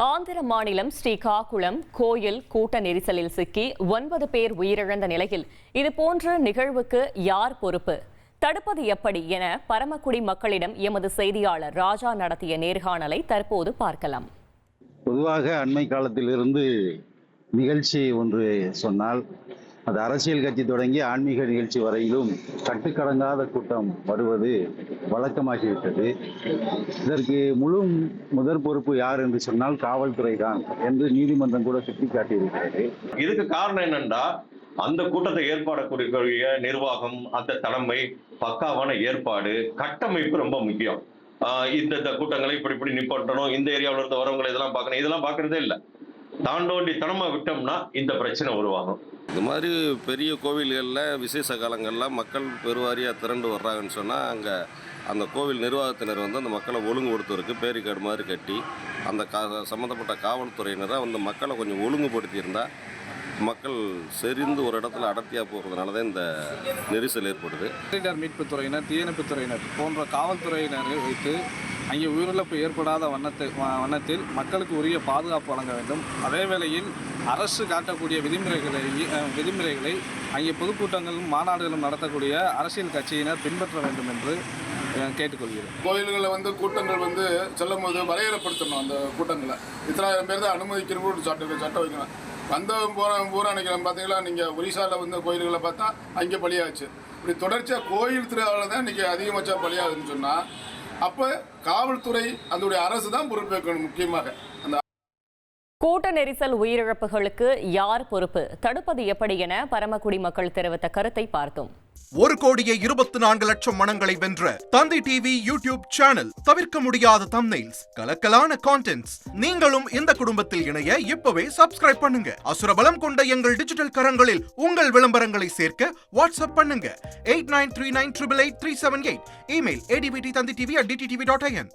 ஆந்திர மாநிலம் ஸ்ரீகாகுளம் கோயில் கூட்ட நெரிசலில் சிக்கி 9 பேர் உயிரிழந்த நிலையில் இதுபோன்ற நிகழ்வுக்கு யார் பொறுப்பு, தடுப்பது எப்படி என பரமக்குடி மக்களிடம் எமது செய்தியாளர் ராஜா நடத்திய நேர்காணலை தற்போது பார்க்கலாம். பொதுவாக அண்மை காலத்திலிருந்து நிகழ்ச்சி ஒன்று சொன்னால் அது அரசியல் கட்சி தொடங்கி ஆன்மீக நிகழ்ச்சி வரையிலும் கட்டுக்கடங்காத கூட்டம் வருவது வழக்கமாகிவிட்டது. இதற்கு முதற் பொறுப்பு யார் என்று சொன்னால் காவல்துறை தான் என்று நீதிமன்றம் கூட சுட்டிக்காட்டியிருக்கிறது. இதுக்கு காரணம் என்னன்னா, அந்த கூட்டத்தை ஏற்பாடுக்கூடிய நிர்வாகம், அந்த தலைமை, பக்காவான ஏற்பாடு, கட்டமைப்பு ரொம்ப முக்கியம். இந்த கூட்டங்களை இப்படி நிப்பாட்டணும், இந்த ஏரியாவில இருந்து வரவங்களை இதெல்லாம் பார்க்கணும், இதெல்லாம் பார்க்கறதே இல்லை. தாண்டோண்டி தனமா விட்டோம்னா இந்த பிரச்சனை உருவாகும். இந்த மாதிரி பெரிய கோவில்களில் விசேஷ காலங்களில் மக்கள் பெருவாரியாக திரண்டு வர்றாங்கன்னு சொன்னால் அங்கே அந்த கோவில் நிர்வாகத்தினர் அந்த மக்களை ஒழுங்குபடுத்துவதற்கு பேரிகார்டு மாதிரி கட்டி அந்த சம்மந்தப்பட்ட காவல்துறையினரை அந்த மக்களை கொஞ்சம் ஒழுங்குபடுத்தியிருந்தால் மக்கள் செறிந்து ஒரு இடத்துல அடர்த்தியாக போகிறதுனால தான் இந்த நெரிசல் ஏற்படுது. பேரிடர் மீட்புத் துறையினர், தீயணைப்புத் துறையினர் போன்ற காவல்துறையினரை வைத்து அங்கே உயிரிழப்பு ஏற்படாத வண்ணத்தில் மக்களுக்கு உரிய பாதுகாப்பு வழங்க வேண்டும். அதே வேளையில் அரசு காட்டக்கூடிய விதிமுறைகளை அங்கே பொதுக்கூட்டங்களும் மாநாடுகளும் நடத்தக்கூடிய அரசியல் கட்சியினர் பின்பற்ற வேண்டும் என்று கேட்டுக்கொள்கிறேன். கோயில்களில் கூட்டங்கள் செல்லும் போது வரையறைப்படுத்தணும். அந்த கூட்டங்களை இத்தனாயிரம் பேர் தான் அனுமதிக்கணும் ஒரு சட்டம் வைக்கணும். பூரா நினைக்கிறேன். பார்த்தீங்களா, நீங்கள் ஒரிசாவில் கோயில்களை பார்த்தா அங்கே பலியாச்சு. இப்படி தொடர்ச்சியாக கோயில் திருவிழாவில் தான் இன்றைக்கி அதிகபட்சம் பலியாகுதுன்னு சொன்னால் அப்போ காவல்துறை அதோடைய அரசு தான் பொறுப்பேற்கணும். முக்கியமாக அந்த கூட்ட நெரிசல் உயிரிழப்புகளுக்கு யார் பொறுப்பு, தடுப்பது எப்படி என பரமக்குடி மக்கள் தெரிவித்த கருத்தை பார்த்தோம். 1,24,00,000 மனங்களை வென்ற தந்தி டிவி யூடியூப் சேனல். தவிர்க்க முடியாத தம்ப்நெயில்ஸ், கலக்கலான கான்டென்ட்ஸ். நீங்களும் இந்த குடும்பத்தில் இணைய இப்பவே சப்ஸ்கிரைப் பண்ணுங்க. அசுரபலம் கொண்ட எங்கள் டிஜிட்டல் கரங்களில் உங்கள் விளம்பரங்களை சேர்க்க வாட்ஸ்அப் பண்ணுங்க. 8939888378. Email advttanditv@dttv.in.